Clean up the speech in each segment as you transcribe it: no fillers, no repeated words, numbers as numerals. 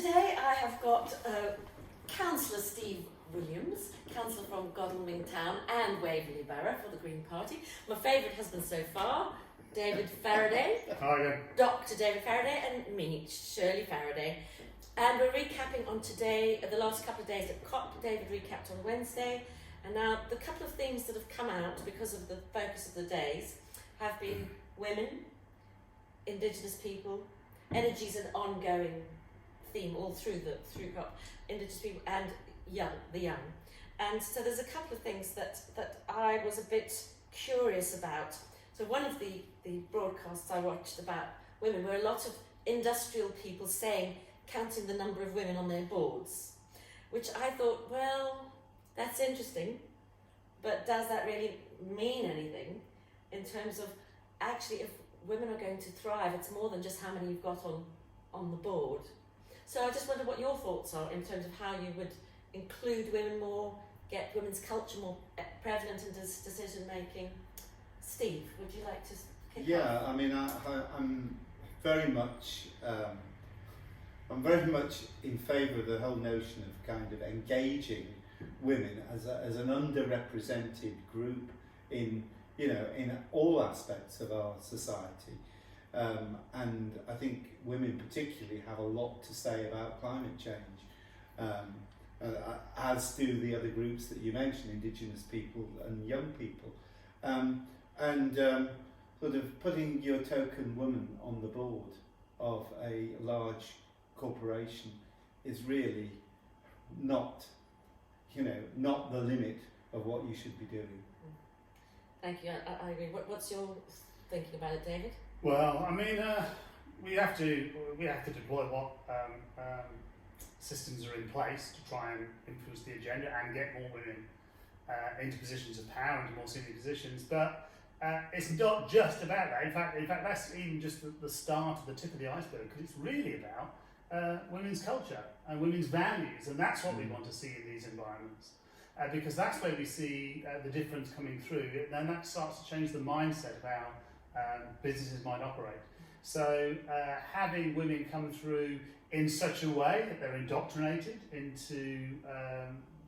today I have got Councillor Steve Williams, Councillor from Godalming Town and Waverley Borough for the Green Party. My favourite husband so far, David Faraday. Hi. Dr. David Faraday and me, Shirley Faraday. And we're recapping on today, the last couple of days at COP. David recapped on Wednesday. And now the couple of themes that have come out because of the focus of the days have been women, Indigenous people, energy is an ongoing theme all through COP, Indigenous people and the young. And so there's a couple of things that I was a bit curious about. So one of the broadcasts I watched about women were a lot of industrial people saying, counting the number of women on their boards, which I thought, well, that's interesting, but does that really mean anything in terms of actually if women are going to thrive, it's more than just how many you've got on the board. So I just wonder what your thoughts are in terms of how you would include women more, get women's culture more prevalent in decision making. Steve, would you like to kick off? Yeah, I mean, I'm very much in favour of the whole notion of kind of engaging women as an underrepresented group in all aspects of our society, and I think women particularly have a lot to say about climate change, as do the other groups that you mentioned, Indigenous people and young people, and sort of putting your token woman on the board of a large corporation is really not the limit of what you should be doing. Thank you, I agree. What's your thinking about it, David? Well, I mean, we have to deploy what systems are in place to try and influence the agenda and get more women into positions of power, into more senior positions. But it's not just about that. In fact, that's even just the start of the tip of the iceberg, because it's really about women's culture and women's values, and that's what we want to see in these environments. Because that's where we see the difference coming through, and that starts to change the mindset of how businesses might operate. So having women come through in such a way that they're indoctrinated into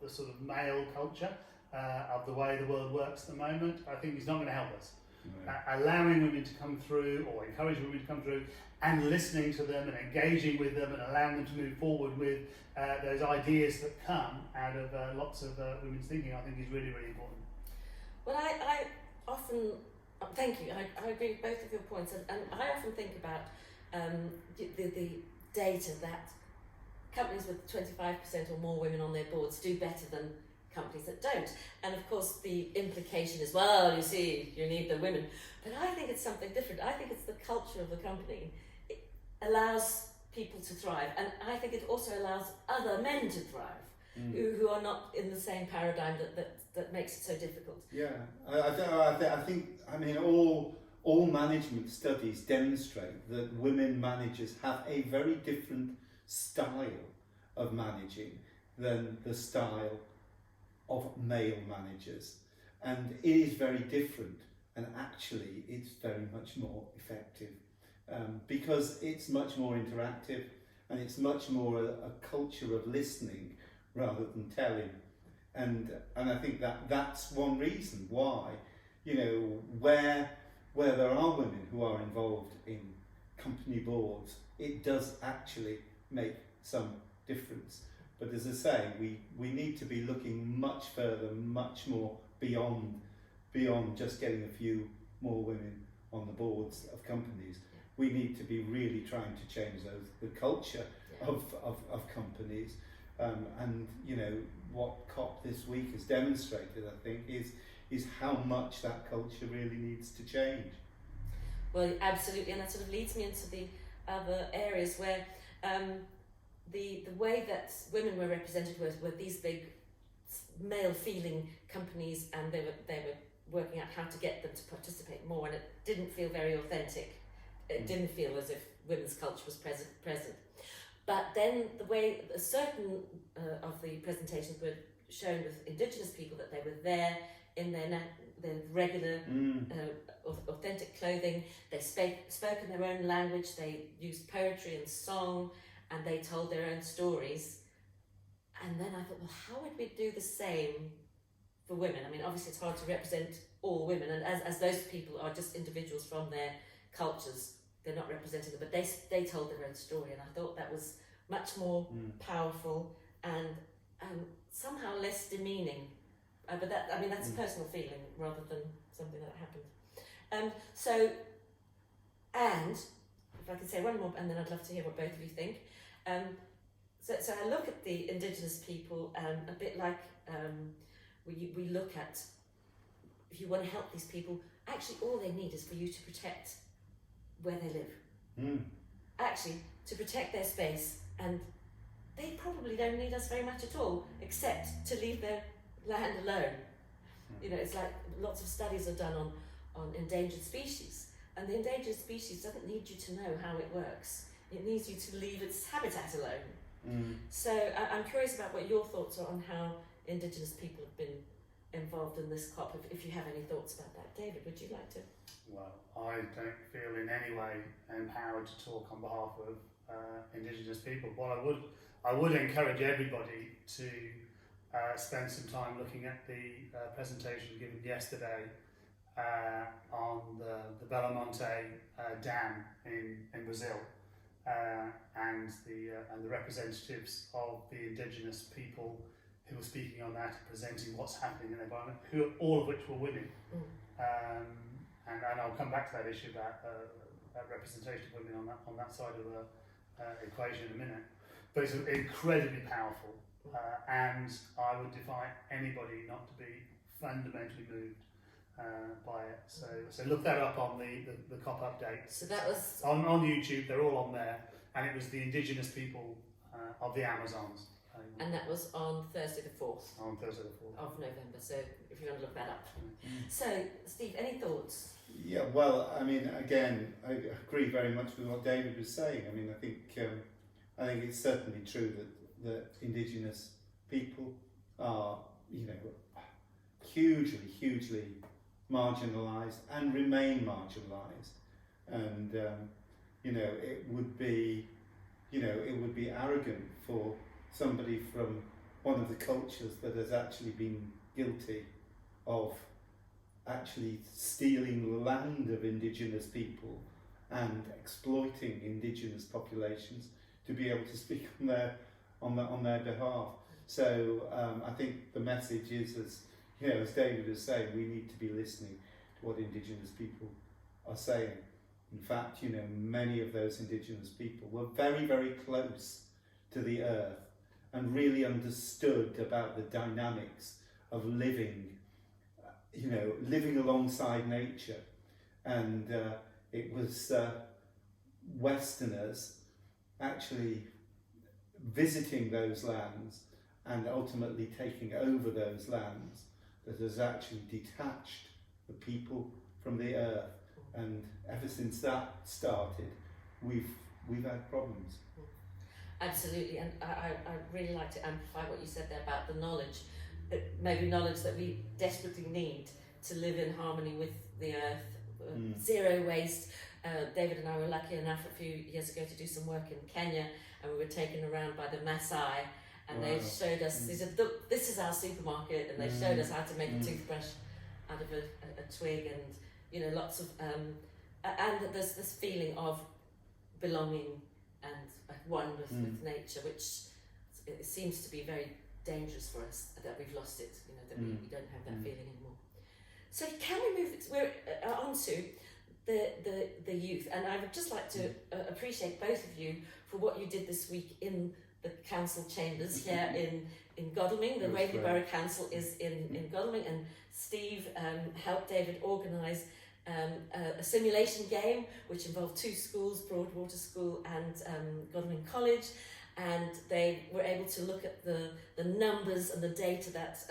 the sort of male culture of the way the world works at the moment, I think is not going to help us. Allowing women to come through, or encouraging women to come through, and listening to them and engaging with them and allowing them to move forward with those ideas that come out of lots of women's thinking, I think is really, really important. Well, I often, thank you, I agree with both of your points, and I often think about the data that companies with 25% or more women on their boards do better than companies that don't. And of course the implication is, well, you see, you need the women. But I think it's something different. I think it's the culture of the company. It allows people to thrive, and I think it also allows other men to thrive who are not in the same paradigm that makes it so difficult. Yeah, I think all management studies demonstrate that women managers have a very different style of managing than the style of male managers, and it is very different, and actually it's very much more effective because it's much more interactive, and it's much more a culture of listening rather than telling, and I think that's one reason why, where there are women who are involved in company boards, it does actually make some difference. But as I say, we need to be looking much further, much more beyond just getting a few more women on the boards of companies. We need to be really trying to change the culture of companies. And what COP this week has demonstrated, I think, is how much that culture really needs to change. Well, absolutely, and that sort of leads me into the other areas where the way that women were represented were these big male-feeling companies, and they were working out how to get them to participate more, and it didn't feel very authentic. It didn't feel as if women's culture was present. But then the way certain of the presentations were shown with Indigenous people, that they were there in their regular authentic clothing, they spoke in their own language, they used poetry and song, and they told their own stories. And then I thought, well, how would we do the same for women? I mean, obviously it's hard to represent all women, and as those people are just individuals from their cultures, they're not representing them, but they told their own story, and I thought that was much more powerful and somehow less demeaning. But that's a personal feeling rather than something that happened. And if I could say one more, and then I'd love to hear what both of you think. So I look at the Indigenous people a bit like we look at, if you want to help these people, actually all they need is for you to protect where they live. Actually, to protect their space, and they probably don't need us very much at all, except to leave their land alone. You know, it's like lots of studies are done on endangered species, and the endangered species doesn't need you to know how it works. It needs you to leave its habitat alone. So I'm curious about what your thoughts are on how Indigenous people have been involved in this COP, if you have any thoughts about that. David, would you like to? Well, I don't feel in any way empowered to talk on behalf of Indigenous people. What I would encourage everybody to spend some time looking at the presentation given yesterday on the Belo Monte dam in Brazil, and the representatives of the Indigenous people who were speaking on that, presenting what's happening in the environment, all of which were women. And I'll come back to that issue about representation of women on that side of the equation in a minute. But it's incredibly powerful, and I would defy anybody not to be fundamentally moved by it. So look that up on the COP updates. So that was on YouTube. They're all on there, and it was the Indigenous people of the Amazons. And that was on Thursday the 4th. On Thursday the 4th. Of November, so if you want to look that up. So, Steve, any thoughts? Yeah, well, I mean, again, I agree very much with what David was saying. I mean, I think it's certainly true that Indigenous people are, hugely marginalised and remain marginalised. And, it would be arrogant for somebody from one of the cultures that has actually been guilty of actually stealing the land of Indigenous people and exploiting Indigenous populations to be able to speak on their behalf. So I think the message is, as David was saying, we need to be listening to what Indigenous people are saying. In fact, many of those Indigenous people were very, very close to the earth and really understood about the dynamics of living alongside nature. And it was Westerners actually visiting those lands and ultimately taking over those lands that has actually detached the people from the earth. And ever since that started, we've had problems. Absolutely, and I really like to amplify what you said there about the knowledge, maybe knowledge that we desperately need to live in harmony with the earth, zero waste. David and I were lucky enough a few years ago to do some work in Kenya, and we were taken around by the Maasai, and they showed us, they said, look, this is our supermarket, and they showed us how to make a toothbrush out of a twig, and lots of, and there's this feeling of belonging and one with nature, which it seems to be very dangerous for us, that we've lost it, that we don't have that feeling anymore. So can we move, we're on to the youth, and I would just like to appreciate both of you for what you did this week in the council chambers here in Godalming. The Waverley Borough Council is in Godalming, and Steve helped David organise a simulation game which involved two schools, Broadwater School and Godalming College, and they were able to look at the numbers and the data that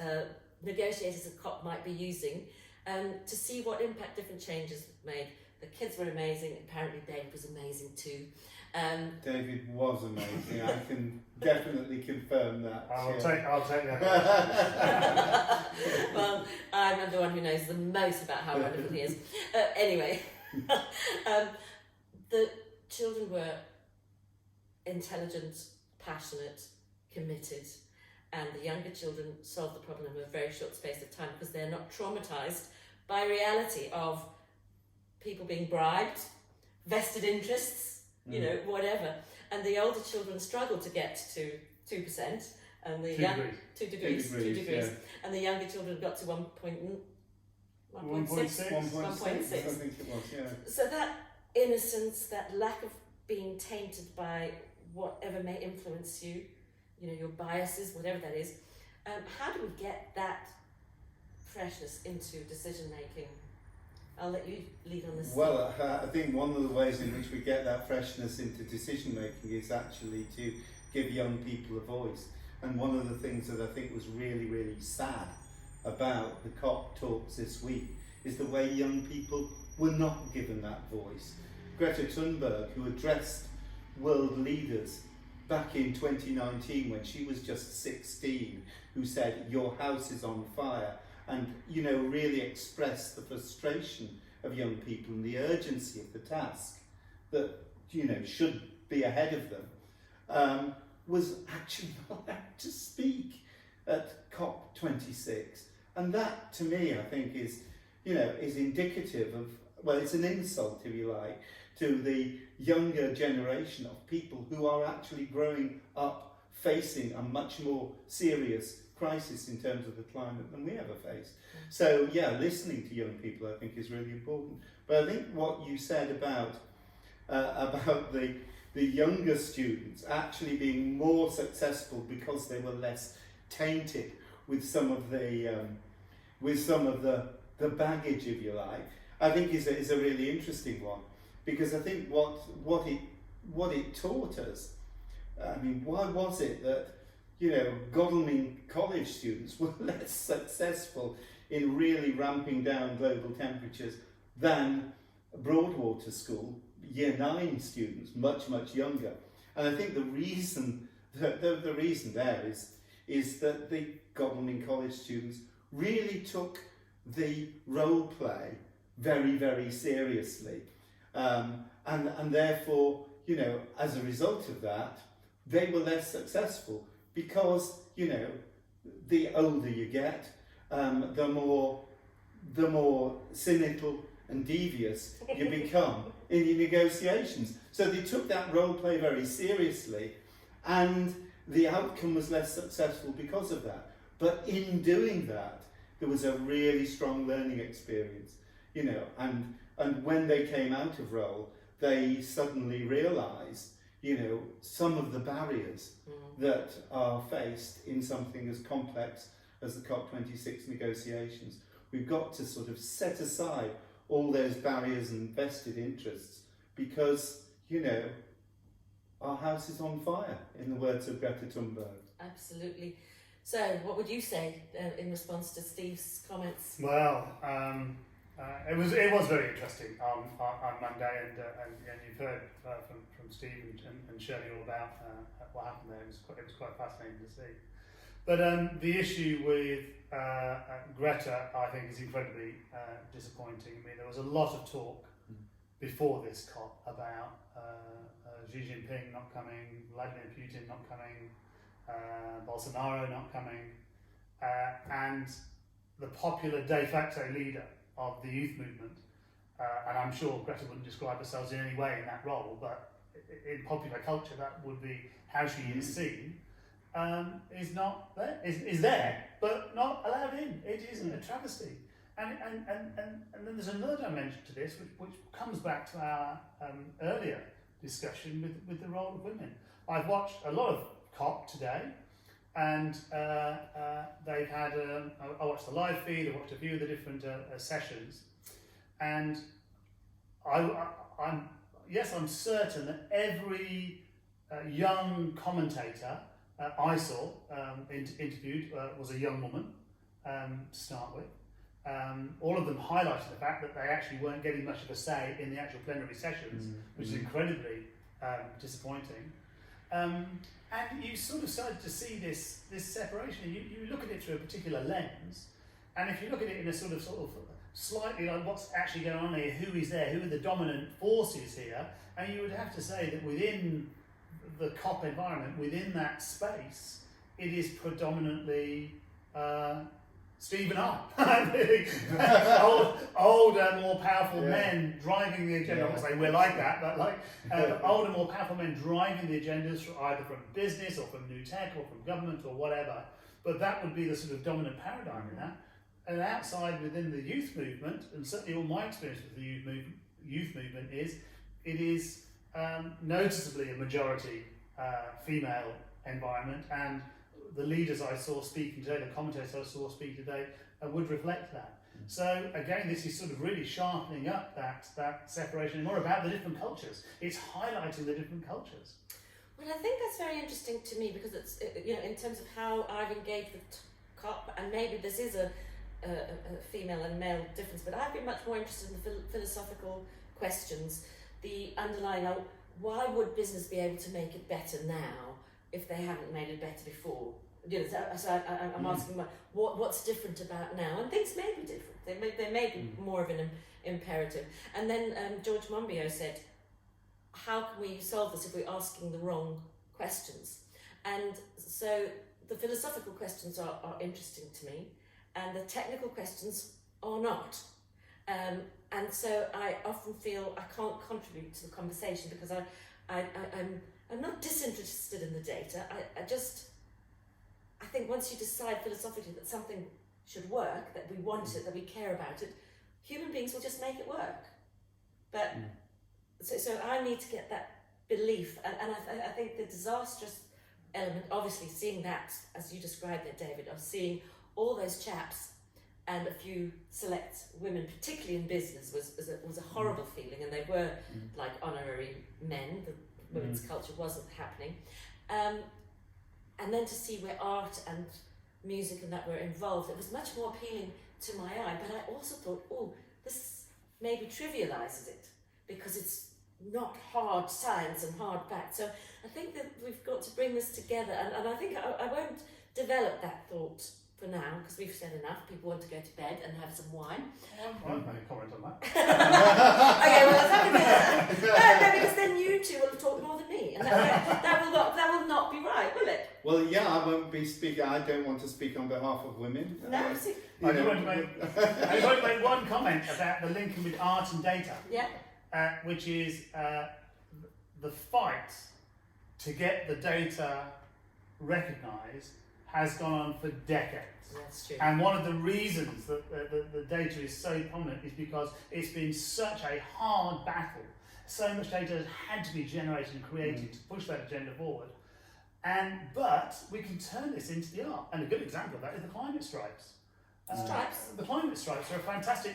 negotiators at COP might be using to see what impact different changes made. The kids were amazing. Apparently David was amazing too. David was amazing. I can definitely confirm that. I'll take that. Well, I'm the one who knows the most about how wonderful he is. Anyway, the children were intelligent, passionate, committed, and the younger children solve the problem in a very short space of time because they're not traumatized by reality of people being bribed, vested interests, you know, whatever. And the older children struggle to get to 2%, and the 2 degrees, yeah. and the younger children got to 1.6. 1.6, I think it was, yeah. So that innocence, that lack of being tainted by whatever may influence you, you know, your biases, whatever that is, how do we get that freshness into decision making? I'll let you lead on this. Well, I think one of the ways in which we get that freshness into decision making is actually to give young people a voice. And one of the things that I think was really, really sad about the COP talks this week is the way young people were not given that voice. Greta Thunberg, who addressed world leaders back in 2019 when she was just 16, who said, "Your house is on fire," and, you know, really expressed the frustration of young people and the urgency of the task that, you know, should be ahead of them, was actually not allowed to speak at COP26. And that, to me, I think is, you know, is indicative of, well, it's an insult, if you like, to the younger generation of people who are actually growing up facing a much more serious crisis in terms of the climate than we ever faced. So, yeah, listening to young people, I think, is really important. But I think what you said about the younger students actually being more successful because they were less tainted with some of the baggage, if you like, I think is a really interesting one, because I think what it taught us. I mean, why was it that, you know, Godalming College students were less successful in really ramping down global temperatures than Broadwater School Year 9 students, much younger? And I think the reason there is that the Godalming College students really took the role play very, very seriously, and therefore, you know, as a result of that, they were less successful because, you know, the older you get, the more cynical and devious you become in your negotiations. So they took that role play very seriously, and the outcome was less successful because of that. But in doing that, there was a really strong learning experience, you know, and when they came out of role, they suddenly realised, you know, some of the barriers that are faced in something as complex as the COP26 negotiations. We've got to sort of set aside all those barriers and vested interests because, you know, our house is on fire, in the words of Greta Thunberg. Absolutely. So, what would you say in response to Steve's comments? Well, it was very interesting on Monday, and you've heard from Steve and Shirley all about what happened there. It was quite fascinating to see. But the issue with Greta, I think, is incredibly disappointing. I mean, there was a lot of talk before this COP about Xi Jinping not coming, Vladimir Putin not coming, Bolsonaro not coming, and the popular de facto leader of the youth movement, and I'm sure Greta wouldn't describe herself in any way in that role, but in popular culture that would be how she is seen, is not there, is there, but not allowed in. It is a travesty. And then there's another dimension to this, which comes back to our earlier discussion with the role of women. I've watched a lot of COP today, and they've had, I watched the live feed, I watched a few of the different sessions, and I'm certain that every young commentator I saw interviewed was a young woman to start with. All of them highlighted the fact that they actually weren't getting much of a say in the actual plenary sessions, which is incredibly disappointing. And you sort of started to see this separation. You look at it through a particular lens, and if you look at it in a sort of slightly like what's actually going on here, who is there, who are the dominant forces here, and you would have to say that within the COP environment, within that space, it is predominantly Stephen R. older, more powerful men driving the agenda. I'm not saying we're like that, but like older, more powerful men driving the agendas either from business or from new tech or from government or whatever. But that would be the sort of dominant paradigm in that. And outside within the youth movement, and certainly all my experience with the youth movement is, it is noticeably a majority female environment, and the leaders I saw speaking today, the commentators I saw speak today, would reflect that. So again, this is sort of really sharpening up that separation, more about the different cultures. It's highlighting the different cultures. Well, I think that's very interesting to me because it's, in terms of how I've engaged with COP, and maybe this is a female and male difference, but I've been much more interested in the philosophical questions, the underlying, why would business be able to make it better now if they haven't made it better before? So I'm asking what's different about now, and things may be different. They may be more of an imperative. And then George Monbiot said, how can we solve this if we're asking the wrong questions? And so the philosophical questions are interesting to me, and the technical questions are not. And so I often feel I can't contribute to the conversation because I'm not disinterested in the data. I think once you decide philosophically that something should work, that we want it, that we care about it, human beings will just make it work. But so I need to get that belief, and I think the disastrous element, obviously seeing that, as you described it, David, of seeing all those chaps and a few select women, particularly in business, was a horrible feeling, and they were like honorary men. The women's culture wasn't happening. And then to see where art and music and that were involved, it was much more appealing to my eye. But I also thought, this maybe trivialises it because it's not hard science and hard facts. So I think that we've got to bring this together. And I think I won't develop that thought for now because we've said enough. People want to go to bed and have some wine. I won't make a comment on that. Okay, well, let's have a bit. No, because then you two will talk more than me, and that will not be right, will it? Well, yeah, I won't be speaking. I don't want to speak on behalf of women. No, I just want to make one comment about the linking with art and data. Yeah. Which is the fight to get the data recognised has gone on for decades. That's true. And one of the reasons that the data is so prominent is because it's been such a hard battle. So much data has had to be generated and created to push that agenda forward. But we can turn this into the art. And a good example of that is the climate stripes. The climate stripes are a fantastic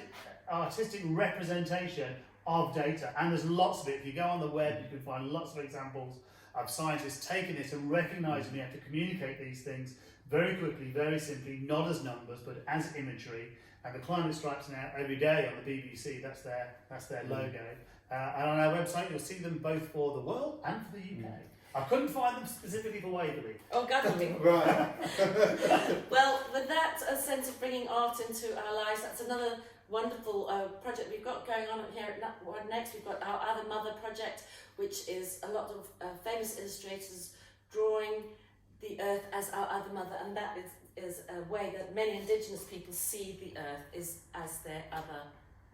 artistic representation of data, and there's lots of it. If you go on the web, you can find lots of examples of scientists taking this and recognising we have to communicate these things very quickly, very simply, not as numbers but as imagery. And the climate stripes now every day on the BBC. That's their logo. And on our website, you'll see them both for the world and for the UK. I couldn't find them specifically for Waverley. Oh, Godalming. Right. Well, with that sense of bringing art into our lives, that's another wonderful project we've got going on here at Next. We've got our Other Mother project, which is a lot of famous illustrators drawing the earth as our other mother, and that is a way that many Indigenous people see the earth is as their other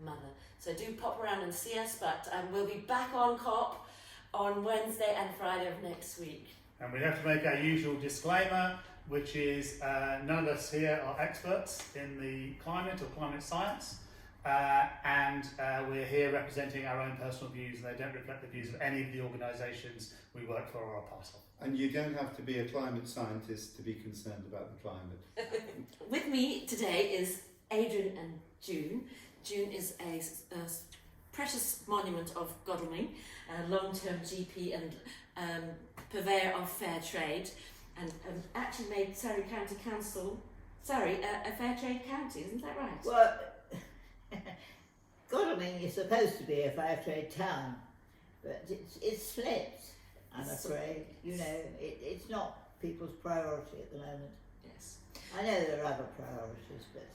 mother. So do pop around and see us, but we'll be back on COP on Wednesday and Friday of next week. And we have to make our usual disclaimer, which is none of us here are experts in the climate or climate science, and we're here representing our own personal views, and they don't reflect the views of any of the organisations we work for or are part of. And you don't have to be a climate scientist to be concerned about the climate. With me today is Adrian and June. June is a precious monument of Godalming, a long-term GP and purveyor of fair trade, and actually made Surrey County Council, a fair trade county, isn't that right? Well, Godalming is supposed to be a fair trade town, but it's slipped, I'm afraid. You know, it's not people's priority at the moment. Yes. I know there are other priorities, but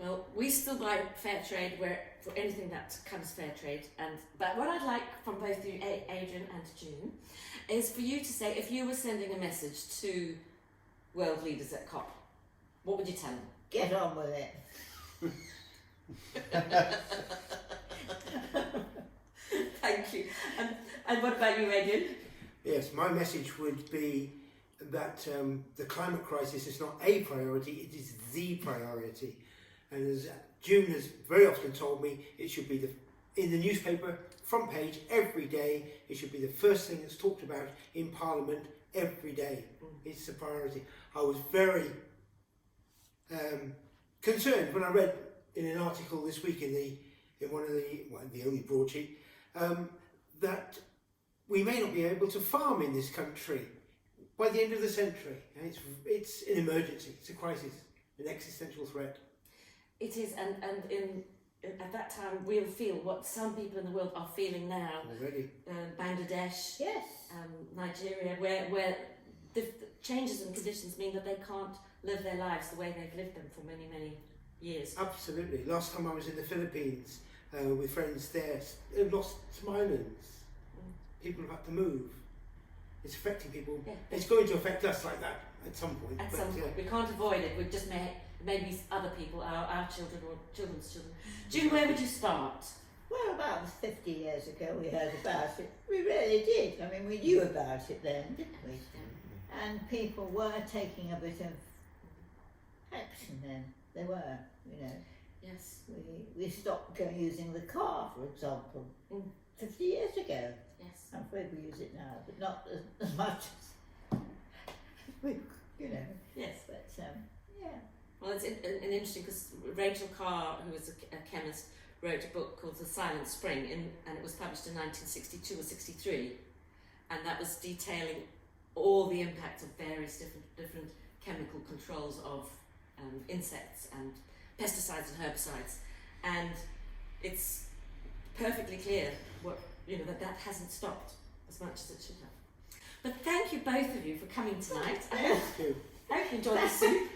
Well, we still buy fair trade where for anything that comes fair trade. But what I'd like from both you, Adrian and June, is for you to say, if you were sending a message to world leaders at COP, what would you tell them? Get on with it. Thank you. And what about you, Adrian? Yes, my message would be that the climate crisis is not a priority, it is the priority. And as June has very often told me, it should be in the newspaper, front page, every day. It should be the first thing that's talked about in Parliament every day. It's a priority. I was very concerned when I read in an article this week in one of the only broadsheet, that we may not be able to farm in this country by the end of the century. And it's an emergency, it's a crisis, an existential threat. It is, and at that time we'll feel what some people in the world are feeling now. Already. Bangladesh, Yes. Nigeria, where the changes in conditions mean that they can't live their lives the way they've lived them for many, many years. Absolutely. Last time I was in the Philippines with friends there, they've lost some islands. People have had to move. It's affecting people. Yeah. It's going to affect us like that at some point. At some point. We can't avoid it. We just maybe other people, our children or children's children. June, where would you start? Well, about 50 years ago we heard about it. We really did. I mean, we knew about it then, didn't we? And people were taking a bit of action then. They were, you know. Yes. We stopped using the car, for example, 50 years ago. Yes. I'm afraid we use it now, but not as much as we, you know. Yes. But yeah. Well, it's interesting because Rachel Carr, who was a chemist, wrote a book called The Silent Spring, and it was published in 1962 or 63, and that was detailing all the impact of various different chemical controls of insects and pesticides and herbicides, and it's perfectly clear that hasn't stopped as much as it should have. But thank you both of you for coming tonight. I hope you enjoyed the soup.